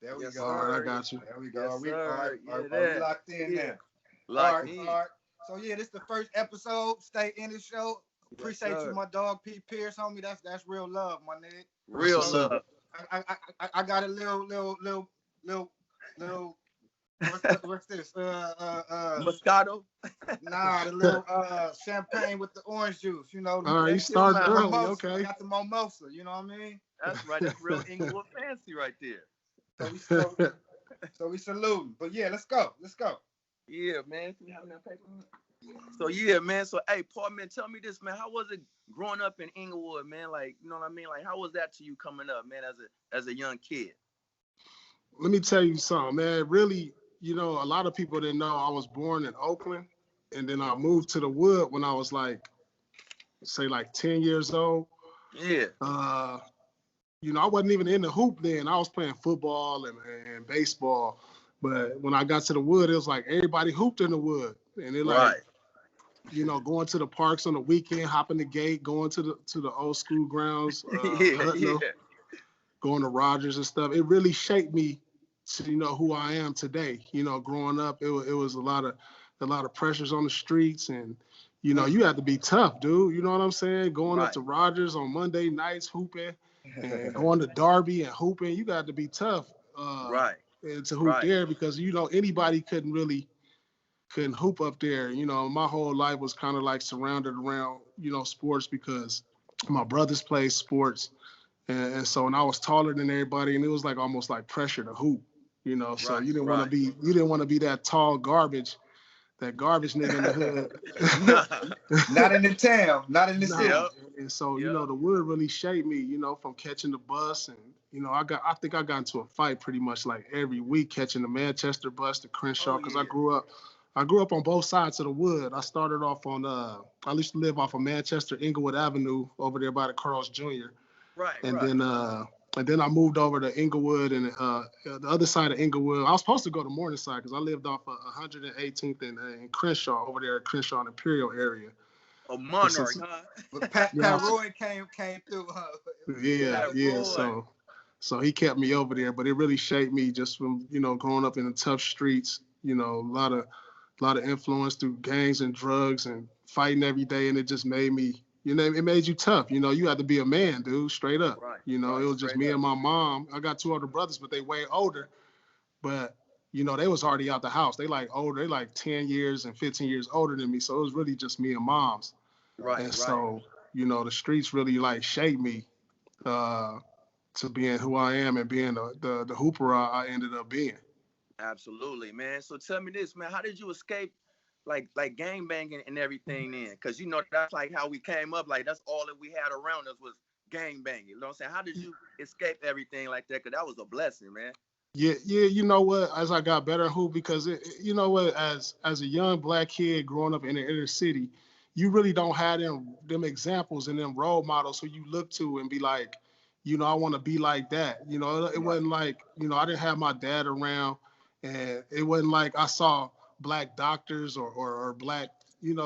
There we Yes, go. All right, I sir. got you. There we go. Yes, Are sir. Yeah, we that. locked in Yeah. there? Locked All in. right. So yeah, this is the first episode. Stay in the show. Yes, Appreciate you, sir. my dog Pete Pierce, homie. That's real love, my nigga. That's Real what's So up. love. I got a little what's this? Moscato. Nah, the little champagne with the orange juice. You know, All right, you Your started mouth. early. mimosa. I Okay. got the mimosa. You know what I mean? That's right. That's real Inglewood fancy right there. So we so, so we saluting. But yeah, let's go. Let's go. Yeah, man. You having that paper? So yeah, man. So hey, Paul, man, tell me this, man. How was it growing up in Inglewood, man? Like, you know what I mean? Like, how was that to you coming up, man, as a young kid? Let me tell you something, man. Really, a lot of people didn't know I was born in Oakland, and then I moved to the Wood when I was like 10 years old. Yeah. I wasn't even in the hoop then. I was playing football and baseball. But when I got to the Wood, it was like everybody hooped in the Wood. And it Right. going to the parks on the weekend, hopping the gate, going to the old school grounds, Yeah, Hutno, yeah. going to Rogers and stuff. It really shaped me to who I am today. Growing up, it was a lot of pressures on the streets, and you had to be tough, dude. You know what I'm saying? Going up Right. to Rogers on Monday nights hooping, and going to Darby and hooping. You got to be tough Right. and to hoop Right. there because anybody couldn't hoop up there. My whole life was kind of like surrounded around sports because my brothers played sports. And so when I was taller than everybody, and it was like almost like pressure to hoop, so Right. you didn't want to Right. be that tall garbage, that garbage nigga in the hood. Not in the town, not in the city. Yep. And so Yep. the Wood really shaped me, from catching the bus, and I think I got into a fight pretty much like every week catching the Manchester bus to Crenshaw Oh because yeah. I grew up on both sides of the Wood. I started off on I used to live off of Manchester Inglewood Avenue over there by the Carl's Jr. Right. And Right. then I moved over to Inglewood and the other side of Inglewood. I was supposed to go to Morningside because I lived off of 118th and Crenshaw over there at Crenshaw and Imperial area. A monarch, huh? But Pat Roy came through. Yeah. Roy. So he kept me over there, but it really shaped me just from growing up in the tough streets. A lot of influence through gangs and drugs and fighting every day, and it just made me. It made you tough. You had to be a man, dude, straight up. Right. It was just me and my mom. I got two older brothers, but they way older. But, they was already out the house. They like older. They like 10 years and 15 years older than me. So it was really just me and moms. Right. And Right. so, the streets really like shaped me to being who I am and being the hooper I ended up being. Absolutely, man. So tell me this, man. How did you escape like gang banging and everything then? Because that's like how we came up. Like that's all that we had around us was gang banging. You know what I'm saying? How did you escape everything like that? Because that was a blessing, man. Yeah. You know what? As I got better at hoop, because as a young black kid growing up in the inner city, you really don't have them examples and them role models who you look to and be like, I want to be like that. It wasn't like I didn't have my dad around, and it wasn't like I saw black doctors or black It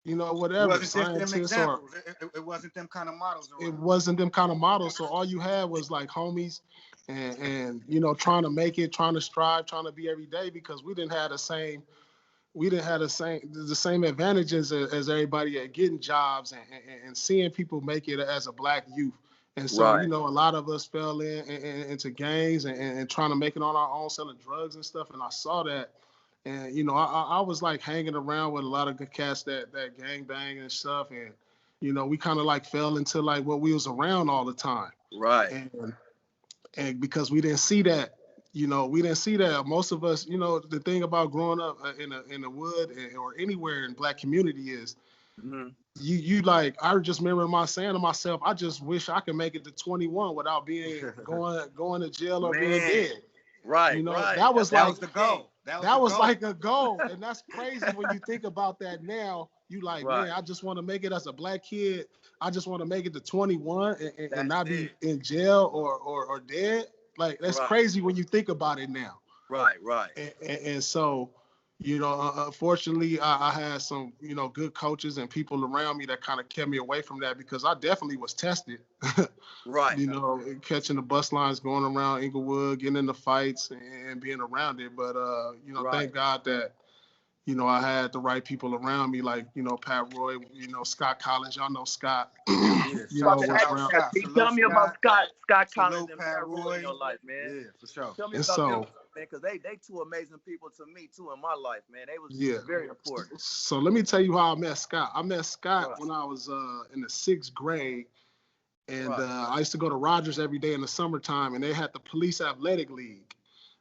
whatever wasn't just them scientists or examples. It wasn't them kind of models it around. wasn't them kind of models. So all you had was like homies and trying to make it, trying to strive, trying to be every day because we didn't have the same advantages as everybody at getting jobs and seeing people make it as a black youth. And so, Right. a lot of us fell into gangs and trying to make it on our own, selling drugs and stuff. And I saw that. And, I was like hanging around with a lot of good cats that gang bang and stuff. And, we kind of like fell into like what we was around all the time. Right. And because we didn't see that, we didn't see that. Most of us, the thing about growing up in the Wood or anywhere in black community is Mm-hmm. you like, I just remember saying to myself, I just wish I could make it to 21 without being going to jail or being dead. Right. Right. That was the goal. That was like a goal. And that's crazy when you think about that now. You like, Right. man, I just want to make it as a black kid. I just want to make it to 21 and not be in jail or dead. Like, that's crazy when you think about it now. Right. And so, Unfortunately, I had some, good coaches and people around me that kind of kept me away from that because I definitely was tested. Right. Catching the bus lines, going around Inglewood, getting into fights and being around it. But, Right. thank God that, I had the right people around me, like, Pat Roy, Scott Collins. Y'all know Scott. Yeah, shout was out around. Scott. Tell me about Scott Collins Salute and Pat Pat Roy Roy. in your life, man. Yeah, for sure. Tell me And about them, so, man, because they two amazing people to me too in my life, man. They was yeah. very important. So let me tell you how I met Scott. I met Scott Right. when I was in the 6th grade. And Right. I used to go to Rogers every day in the summertime, and they had the Police Athletic League,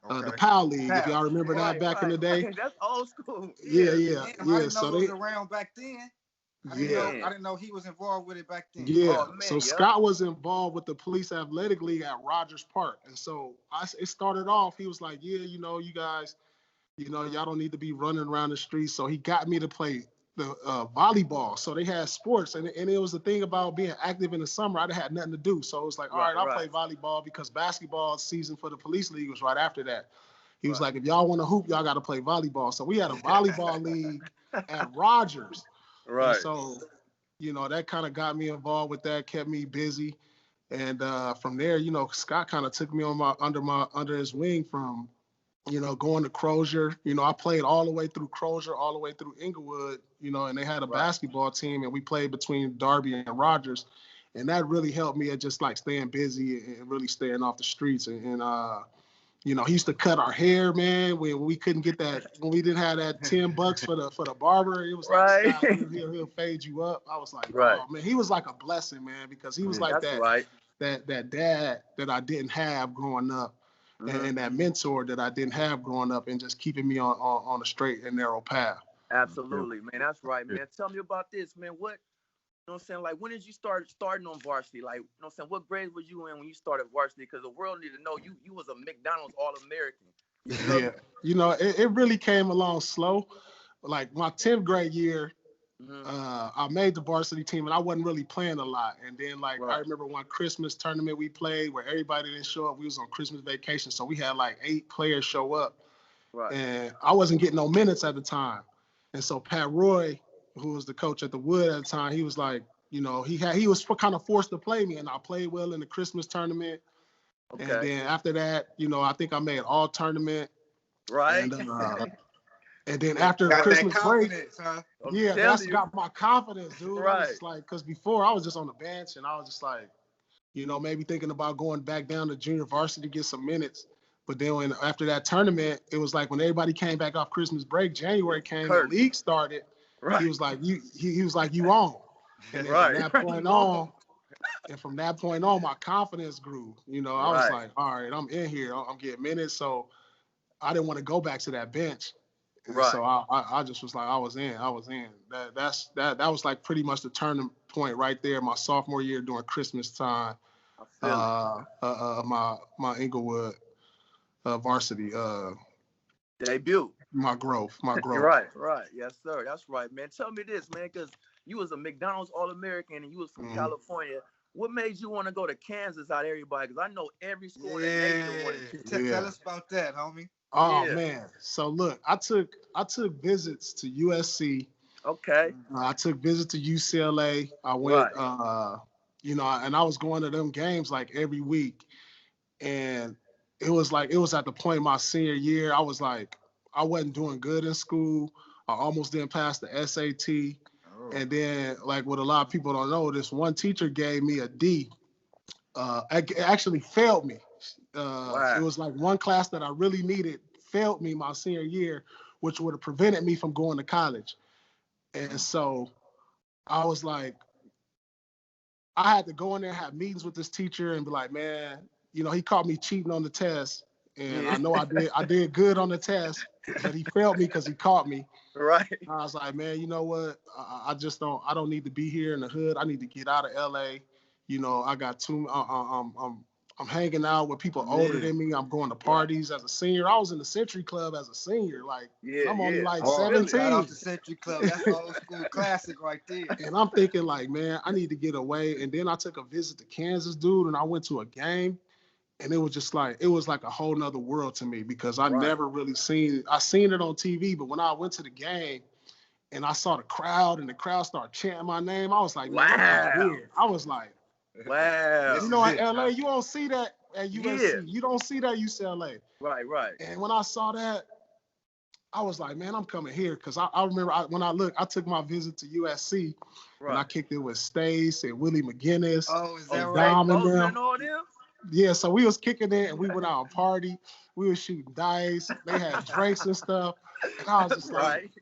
the Okay. PAL League, if PAL. y'all remember that back in the day. Right. That's old school. Yeah. Damn, I didn't know So it was around back then. I yeah, didn't know he was involved with it back then. yeah. Oh, man, So yeah. Scott was involved with the Police Athletic League at Rogers Park, and so it started off. He was like, "Yeah, you guys, y'all don't need to be running around the streets." So he got me to play the volleyball. So they had sports, and it was the thing about being active in the summer. I had nothing to do, so it was like, all right, I'll play volleyball because basketball season for the police league was right after that. He was like, if y'all want to hoop, y'all got to play volleyball. So we had a volleyball league at Rogers. Right. And so, that kind of got me involved with that, kept me busy. And from there, Scott kind of took me under his wing from, going to Crozier. I played all the way through Crozier, all the way through Inglewood, and they had a basketball team, and we played between Darby and Rogers. And that really helped me at just like staying busy and really staying off the streets. And he used to cut our hair, man, when we couldn't get that, when we didn't have that $10 for the barber. It was like, Scott, he'll fade you up. I was like, oh man, he was like a blessing, man, because he was like that dad that I didn't have growing up, and that mentor that I didn't have growing up, and just keeping me on a straight and narrow path. Absolutely, man. That's right, man. Tell me about this, man. What, you know what I'm saying? Like, when did you starting on varsity? Like, you know what I'm saying? What grade were you in when you started varsity? Because the world need to know you was a McDonald's All-American. Yeah. It really came along slow. Like my 10th grade year, I made the varsity team, and I wasn't really playing a lot. And then, I remember one Christmas tournament we played where everybody didn't show up. We was on Christmas vacation, so we had like 8 players show up. Right. And I wasn't getting no minutes at the time. And so Pat Roy, who was the coach at the Wood at the time, he was like, he was kind of forced to play me, and I played well in the Christmas tournament. Okay. And then after that, I think I made all tournament. Right. And then after Christmas break, huh? that's got my confidence, dude. Right. It's like, because before I was just on the bench, and I was just like, maybe thinking about going back down to junior varsity to get some minutes. But then after that tournament, it was like when everybody came back off Christmas break, January came, the league started. Right. He was like, he was like, you on. And then from that point on, my confidence grew. I was like, all right, I'm in here. I'm getting minutes. So I didn't want to go back to that bench. Right. So I just was like, I was in. That was like pretty much the turning point right there. My sophomore year during Christmas time, my Inglewood varsity debut. My growth. Right. Yes, sir. That's right, man. Tell me this, man, because you was a McDonald's All-American and you was from California. What made you want to go to Kansas out of everybody? Because I know every school in the nation wanted to. Tell us about that, homie. Oh man. So look, I took visits to USC. Okay. I took visits to UCLA. I went and I was going to them games like every week. And it was at the point my senior year, I was like, I wasn't doing good in school. I almost didn't pass the SAT. Oh. And then, like what a lot of people don't know, this one teacher gave me a D. It actually failed me. It was like one class that I really needed failed me my senior year, which would have prevented me from going to college. And so I was like, I had to go in there, have meetings with this teacher and be like, man, he caught me cheating on the test. And I know I did good on the test, but he failed me because he caught me. Right. And I was like, man, you know what? I don't need to be here in the hood. I need to get out of LA. I got I'm hanging out with people older than me. I'm going to parties as a senior. I was in the Century Club as a senior. Like, I'm only like 17. Shout out to Century Club. That's an old school classic right there. And I'm thinking like, man, I need to get away. And then I took a visit to Kansas, dude, and I went to a game. And it was like a whole nother world to me because I never really seen it. I seen it on TV, but when I went to the game and I saw the crowd and the crowd started chanting my name, I was like, man, I'm here. I was like, wow. You know, in LA, you don't see that at USC. Yeah. You don't see that at UCLA. Right. And when I saw that, I was like, man, I'm coming here. Because I remember when I took my visit to USC and I kicked it with Stace and Willie McGinnis. Oh, is that Dom right? and them. And all them? Yeah, so we was kicking it and we went out and party. We was shooting dice. They had drinks and stuff. And I was just like,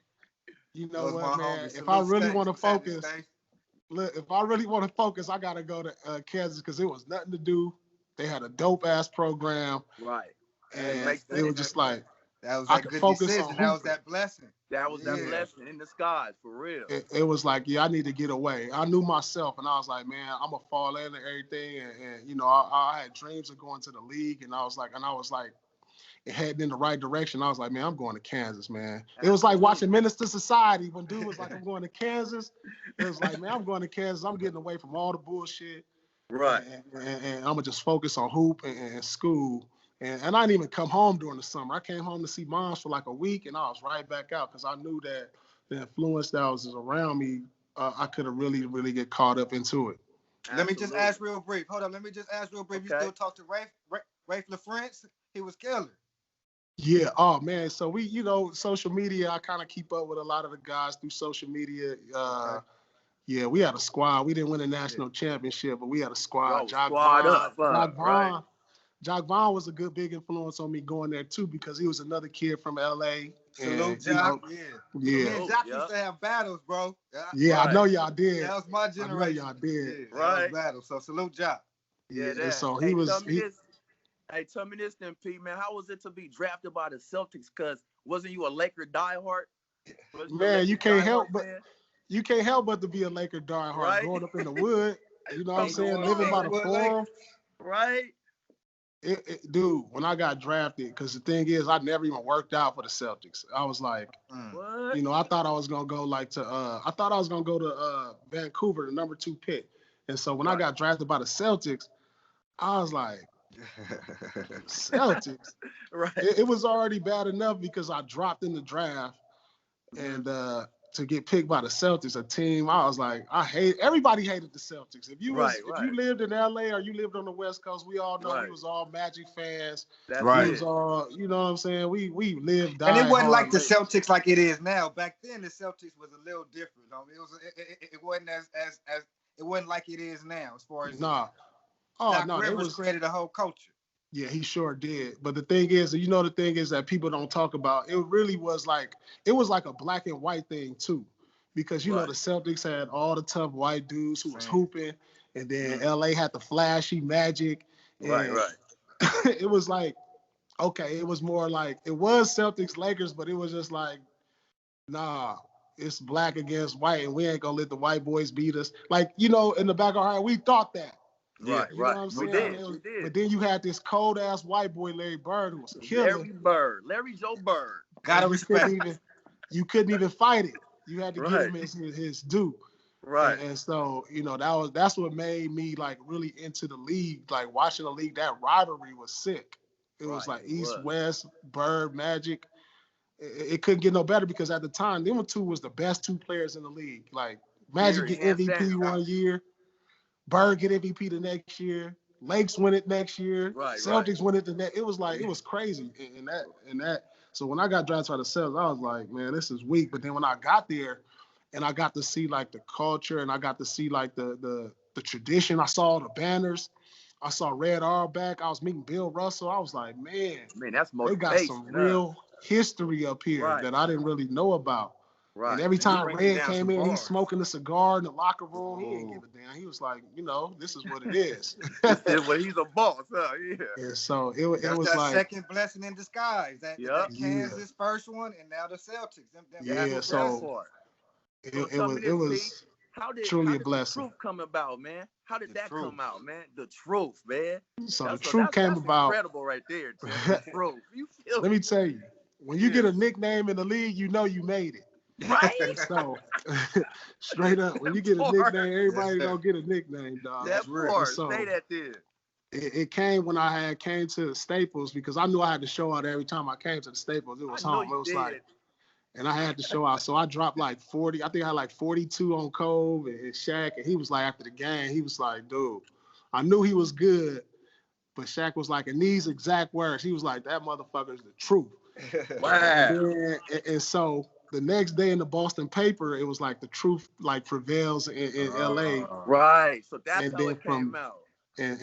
you know what, man? If I really want to focus, I got to go to Kansas because it was nothing to do. They had a dope-ass program. Right. And it was just like, that was I that could good focus decision. on That was hooping. that blessing. That was that blessing in disguise, for real. It was like, yeah, I need to get away. I knew myself, and I was like, man, I'm gonna fall in and everything. And you know, I had dreams of going to the league, and I was like, heading in the right direction. I was like, man, I'm going to Kansas, man. It was like watching Minister Society when dude was like, I'm going to Kansas. It was like, man, I'm going to Kansas. I'm getting away from all the bullshit. Right. And I'm gonna just focus on hoop and school. And I didn't even come home during the summer. I came home to see moms for like a week, and I was right back out because I knew that the influence that was around me, I could have really, really get caught up into it. Let me just ask real brief. Hold on. Let me just ask real brief. Okay. You still talk to Rafe LaFrance? He was killer. Yeah. Oh, man. So we, you know, social media, I kind of keep up with a lot of the guys through social media. Yeah, we had a squad. We didn't win a national championship, but we had a squad. Jock Vaughn was a big influence on me going there too because he was another kid from LA. Salute Jock. Me and Jock used to have battles, bro. Yeah, I know y'all did. That was my generation. I know y'all did. Yeah, that was battle. So salute Jock. Yeah. So tell me this then, Pete, man. How was it to be drafted by the Celtics? Because wasn't you a Laker diehard? Man, you can't help but to be a Laker diehard growing up in the wood. You know what I'm saying? Living by the Forum. Right. Dude, when I got drafted, because the thing is, I never even worked out for the Celtics. I was like, what? You know, I thought I was gonna go to Vancouver, the number 2 pick. And so when I got drafted by the Celtics, I was like, Celtics. Right. It was already bad enough because I dropped in the draft, and to get picked by the Celtics, a team, I was like, everybody hated the Celtics. If you lived in LA or you lived on the West Coast, we all know we was all Magic fans. That's we was all, you know what I'm saying? We lived, died, and it wasn't like the Celtics like it is now. Back then, the Celtics was a little different. I mean, it wasn't as it wasn't like it is now as far as Rivers created a whole culture. Yeah, he sure did. But the thing is that people don't talk about, it really was like, it was like a black and white thing too. Because, you know, the Celtics had all the tough white dudes who was hooping. And then LA had the flashy Magic. Right. It was like, okay, it was more like, it was Celtics Lakers, but it was just like, nah, it's black against white and we ain't gonna let the white boys beat us. Like, you know, in the back of our head, we thought that. Right. You know what I'm saying? We did. But then you had this cold ass white boy, Larry Bird, who was killing. Larry Joe Bird. Gotta respect. You couldn't even fight it. You had to give him his due. Right. And so, you know, that's what made me like really into the league. Like watching the league, that rivalry was sick. It was like East, West, Bird, Magic. It couldn't get no better because at the time, them two was the best 2 players in the league. Like Magic get MVP one year. Bird get MVP the next year. Lakes win it next year. Celtics win it the next. It was like, it was crazy in that. So when I got drafted by the Celtics, I was like, man, this is weak. But then when I got there and I got to see like the culture and I got to see like the tradition, I saw the banners. I saw Red Auerbach. I was meeting Bill Russell. I was like, man, that's motivation. They got some real history up here that I didn't really know about. Right. And every time Red came in, he's smoking a cigar in the locker room. He didn't give a damn. He was like, you know, this is what it is. He's a boss, huh? Yeah. And so it was that like second blessing in disguise. That Kansas first one, and now the Celtics. So it was truly a blessing. The truth come about, man? How did that come out, man? The truth, man. So the truth came about. Incredible, right there. The truth. Let me tell you, when you get a nickname in the league, you know you made it. Right. So straight up, when you get a nickname, everybody don't get a nickname, dog. That part. So, say that there. It came when I came to the Staples because I knew I had to show out every time I came to the Staples. It was home. It was like, and I had to show out. So I dropped like 40. I think I had like 42 on Cove and Shaq. And he was like, after the game, he was like, dude, I knew he was good. But Shaq was like, in these exact words, he was like, that motherfucker's the truth. Wow. And so the next day in the Boston paper, it was like the truth like prevails in LA. Right. So that's and how then it came out. And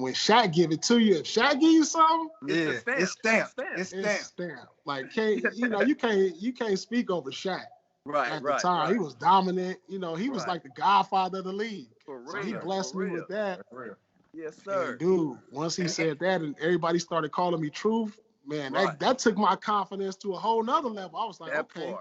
when Shaq give it to you, if Shaq give you something, it's stamped. It's stamped. Like you can't speak over Shaq. Right. At the time, he was dominant. You know, he was like the godfather of the league. For real. So he blessed me with that. Yes, sir. And dude, once he said that, and everybody started calling me Truth, man, that took my confidence to a whole nother level. I was like, okay,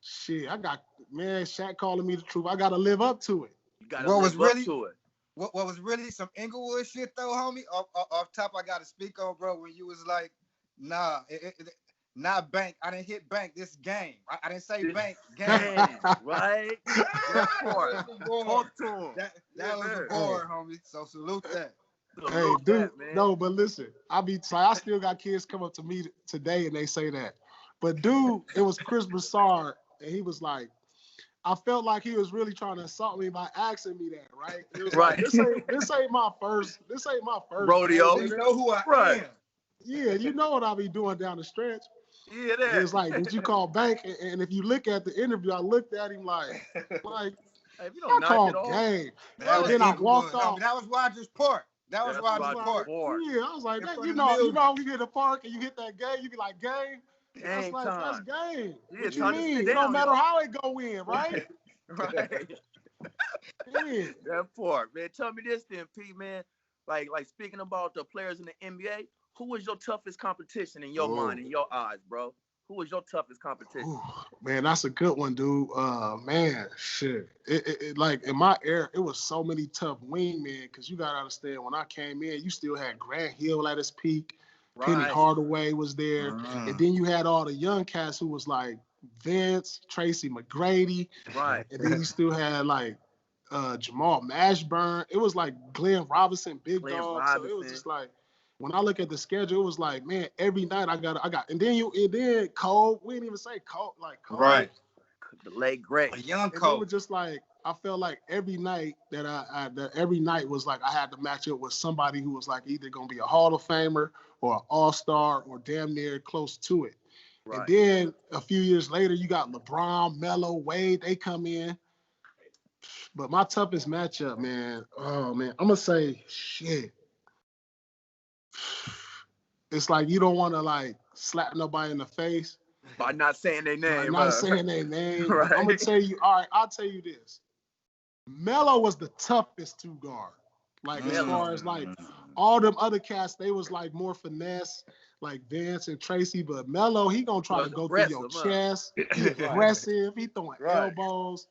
shit, I got Shaq calling me the Truth. I got to live up to it. You got to live up to it. What was really some Inglewood shit though, homie? Off top, I gotta speak on, bro. When you was like, nah, not bank. I didn't hit bank. This game. I didn't say bank. Game. Right. Talk to him. That was a bar, homie. So salute that. Hey, dude. No, but listen, I still got kids come up to me today and they say that. But dude, it was Chris Broussard, and he was like, I felt like he was really trying to assault me by asking me that, right? It was like, this ain't my first rodeo. You know who I am. Yeah, you know what I be doing down the stretch. Yeah, that. It was like, did you call bank? And if you look at the interview, I looked at him like hey, if you don't knock it off. Game. Then I walked off. That was Rogers Park. That was Rogers Park. Yeah, I was like, you know, when you hit the park and you hit that game, you be like, game. That's like, that's game. Yeah, what you mean? It don't matter how it go in, right? Right. Yeah. That part, man. Tell me this then, Pete, man. Like speaking about the players in the NBA, who was your toughest competition in your mind, in your eyes, bro? Who was your toughest competition? Ooh, man, that's a good one, dude. Man, shit. It like in my era, it was so many tough wingmen because you gotta understand when I came in, you still had Grant Hill at his peak. Penny Hardaway was there. And then you had all the young cats who was like Vince, Tracy McGrady. Right. And then you still had like Jamal Mashburn. It was like Glenn Robinson, Big Dog. So it was just like, when I look at the schedule, it was like, man, every night I got, and then Cole, we didn't even say Cole, like Cole. Right. The late great. A young Cole. It was just like, I felt like every night that every night was like I had to match up with somebody who was like either gonna be a Hall of Famer or an All-Star or damn near close to it. Right. And then a few years later, you got LeBron, Melo, Wade, they come in. But my toughest matchup, man, oh man, I'm gonna say shit. It's like you don't want to like slap nobody in the face by not saying their name. Not saying their name. Right. I'm gonna tell you. All right, I'll tell you this. Melo was the toughest two guard. Like as far as like all them other cats, they was like more finesse, like Vince and Tracy. But Melo, he gonna try to go through your chest. He aggressive. He throwing elbows.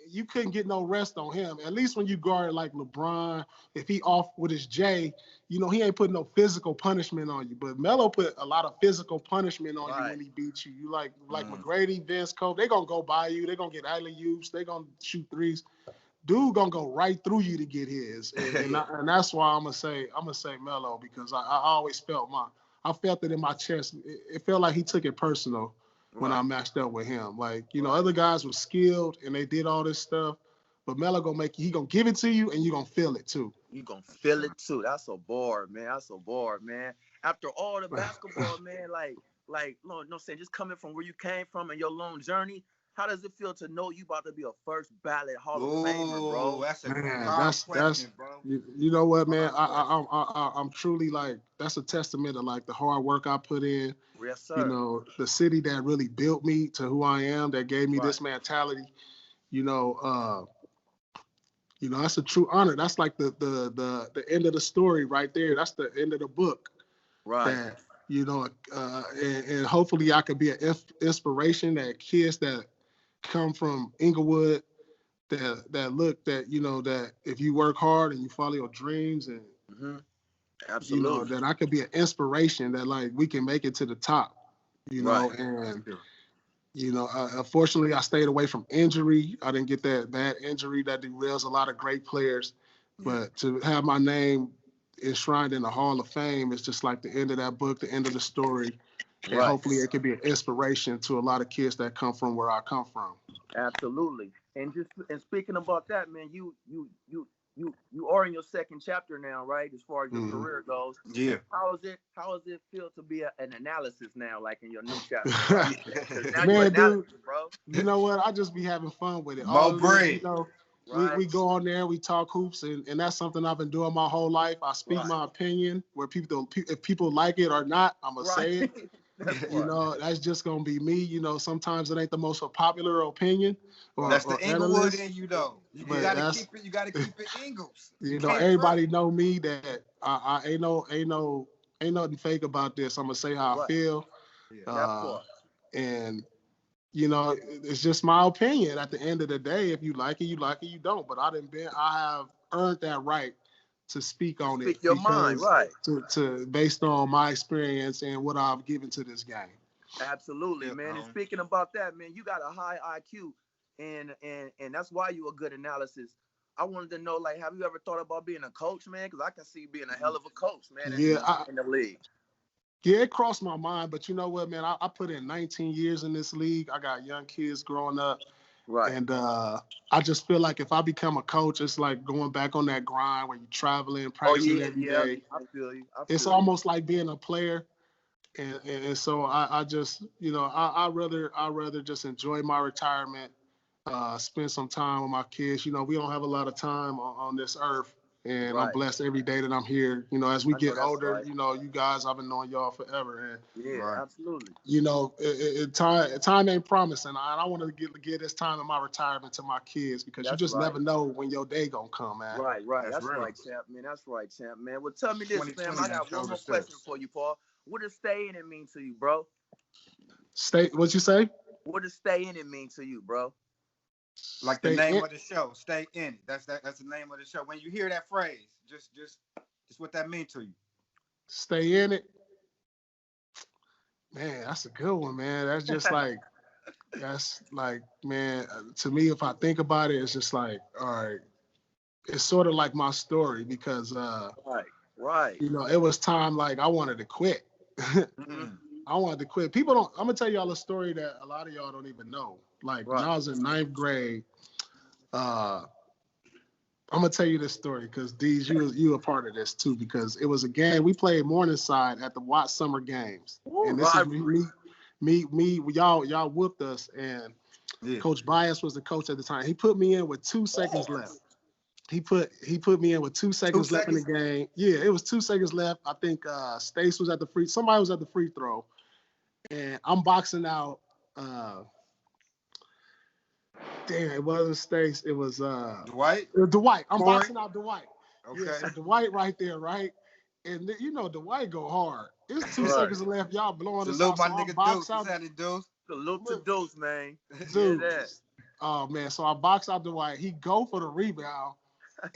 You couldn't get no rest on him. At least when you guard like LeBron, if he off with his J, you know, he ain't putting no physical punishment on you. But Melo put a lot of physical punishment on you when he beats you. You like McGrady, Vince, Cole, they gonna go by you. They gonna get alley-oops. They gonna shoot threes. Dude gonna go right through you to get his. And that's why I'm gonna say Melo, because I always felt I felt it in my chest. It felt like he took it personal when I matched up with him. Like, you know, other guys were skilled and they did all this stuff, but Melo gonna he gonna give it to you and you gonna feel it too. You gonna feel it too. That's so bored, man. After all the basketball, man, like, no, saying just coming from where you came from and your long journey, how does it feel to know you about to be a first ballot Hall of Famer, bro? That's a question, bro. You know what, man? I'm truly like, that's a testament of like the hard work I put in. Yes, sir. You know, the city that really built me to who I am, that gave me this mentality. You know, that's a true honor. That's like the end of the story right there. That's the end of the book. Right. That, you know, and hopefully I could be an inspiration that kids that come from Inglewood that look that, you know, that if you work hard and you follow your dreams and absolutely, you know, that I could be an inspiration that like we can make it to the top, you know. And you know, unfortunately I stayed away from injury. I didn't get that bad injury that derails a lot of great players. But to have my name enshrined in the Hall of Fame. It's just like the end of that book, the end of the story. And hopefully it can be an inspiration to a lot of kids that come from where I come from. Absolutely. And speaking about that, man, you are in your second chapter now, right? As far as your career goes. Yeah. How does it feel to be an analysis now, like in your new chapter? Now Man, dude, bro. You know what? I just be having fun with it. Mo bread. You know, we go on there, we talk hoops, and that's something I've been doing my whole life. I speak my opinion. Where if people like it or not, I'm gonna say it. You know, that's just gonna be me. You know, sometimes it ain't the most popular opinion. That's the Inglewood in you, though. You gotta keep it. You gotta keep it Ingles. You know, everybody know me that I ain't nothing fake about this. I'm gonna say how I feel. And you know, it's just my opinion. At the end of the day, if you like it, you like it. You don't. But I have earned that right to speak on it. Speak your mind, right? To based on my experience and what I've given to this game. Absolutely, man. And speaking about that, man, you got a high IQ, and that's why you a good analysis. I wanted to know, like, have you ever thought about being a coach, man? Because I can see you being a hell of a coach, man. In the league. Yeah, it crossed my mind, but you know what, man? I put in 19 years in this league. I got young kids growing up. Right. And I just feel like if I become a coach, it's like going back on that grind where you're traveling, practicing every day. I feel you. It's almost like being a player. And so I just, you know, I rather just enjoy my retirement, spend some time with my kids. You know, we don't have a lot of time on this earth. And I'm blessed every day that I'm here. You know, as we get older, you know, you guys, I've been knowing y'all forever. And absolutely. You know, time ain't promising. I want to give this time in my retirement to my kids because you just never know when your day gonna come, man. Right. That's right, champ, man. That's right, champ, man. Well, tell me this, man. I got one more question for you, Paul. What does stay in it mean to you, bro? What'd you say? What does stay in it mean to you, bro? Like the name of the show, stay in it. That's the name of the show. When you hear that phrase, just what that means to you. Stay in it. Man, that's a good one, man. That's just like, man, to me, if I think about it, it's just like, all right, it's sort of like my story because, right. You know, it was time like I wanted to quit. I wanted to quit. I'm gonna tell y'all a story that a lot of y'all don't even know. Like when I was in 9th grade, I'm gonna tell you this story because Deez, you were part of this too, because it was a game we played Morningside at the Watts Summer Games. And this is me, y'all whooped us, and Coach Bias was the coach at the time. He put me in with 2 seconds left. He put me in with 2 seconds left in the game. Yeah, it was 2 seconds left. I think Stace was somebody was at the free throw. And I'm boxing out it wasn't Stace. It was Dwight. Dwight. I'm boxing out Dwight. Okay. Yeah, so Dwight right there, right? And you know Dwight go hard. It's 2 seconds left. Y'all blowing us out. Salute my nigga Deuce. Salute to Deuce, man. Dude. Oh man, so I box out Dwight. He go for the rebound,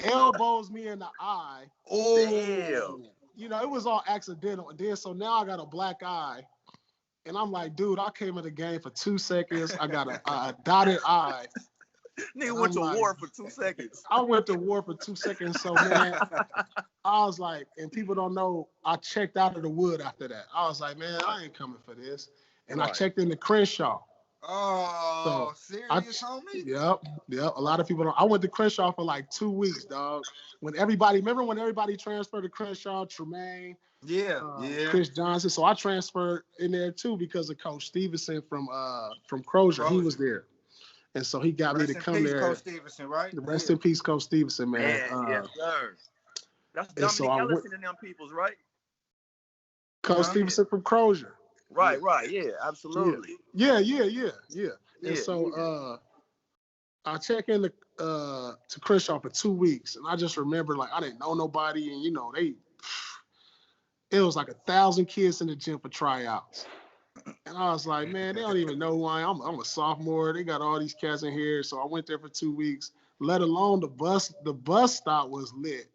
elbows me in the eye. Oh, damn. You know, it was all accidental. And then so now I got a black eye. And I'm like, dude, I came in the game for 2 seconds. I got a dotted eye. Nigga went to war for 2 seconds. I went to war for 2 seconds. So, man, I was like, and people don't know, I checked out of the wood after that. I was like, man, I ain't coming for this. And I checked into Crenshaw. Oh, so serious, homie? Yep. A lot of people don't. I went to Crenshaw for like 2 weeks, dog. Remember when everybody transferred to Crenshaw, Tremaine? Yeah. Chris Johnson. So I transferred in there too because of Coach Stevenson from Crozier. He was there. And so he got me to come there. Coach Stevenson, right? Rest in peace, Coach Stevenson, man. Yes, sir. That's Dominic Ellison and them peoples, right? Coach Stevenson from Crozier. Right. Yeah, absolutely. Yeah. And so I check in to Crenshaw for 2 weeks, and I just remember like I didn't know nobody, and you know it was like 1,000 kids in the gym for tryouts. And I was like, man, they don't even know who I am. I'm a sophomore. They got all these cats in here. So I went there for 2 weeks, let alone the bus stop was lit.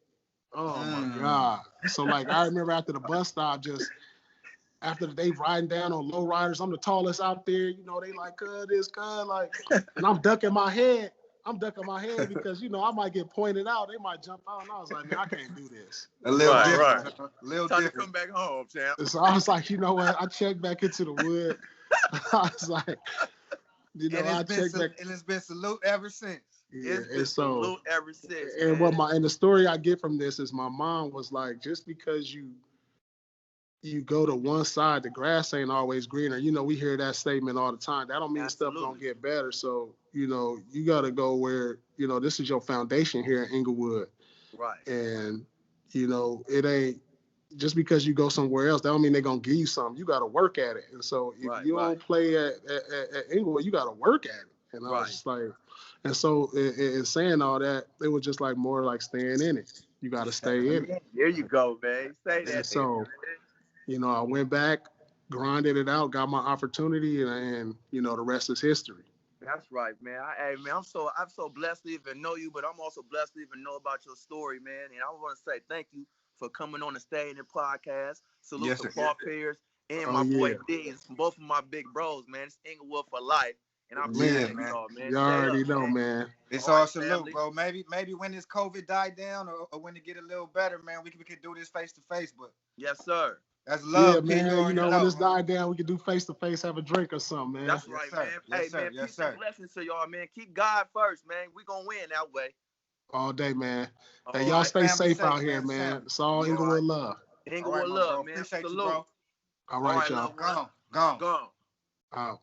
Oh my God. So like I remember after the bus stop, just after they riding down on low riders, I'm the tallest out there. You know, they like, like, and I'm ducking my head. I'm ducking my head because, I might get pointed out. They might jump out. And I was like, man, I can't do this. A little different. Right. A little Time different. to come back home, champ. So I was like, you know what? I checked back into the wood. I was like, I checked back. And it's been salute ever since. Yeah, It's been salute ever since. And man. The story I get from this is my mom was like, just because you go to one side, the grass ain't always greener. We hear that statement all the time. That don't mean stuff don't get better. So, you got to go where, this is your foundation here in Inglewood. Right. And, it ain't just because you go somewhere else, that don't mean they're going to give you something. You got to work at it. And so if you don't play at Inglewood, you got to work at it. And I was just like, and so in saying all that, it was just like more like staying in it. You got to stay in it. There you go, man. Say that. And so, I went back, grinded it out, got my opportunity, and the rest is history. That's right, man. I'm so blessed to even know you, but I'm also blessed to even know about your story, man. And I want to say thank you for coming on the Stay in the podcast. Salute to Paul Pierce and my boy Deez, both of my big bros, man. It's Inglewood for life. And I'm man. Y'all, man. You already know, man. It's all salute, bro. Maybe when this COVID died down or when it get a little better, man, we can do this face to face. But yes, sir. That's love, man. When this died down, we can do face to face, have a drink or something, man. That's right, man. Yes, man, yes, peace and blessings to y'all, man. Keep God first, man. We gonna win that way. All day, man. Hey, y'all stay safe out here, man. It's all Inglewood love. Inglewood love, man. Appreciate Salute. you, bro. All right, y'all. Gone. Out.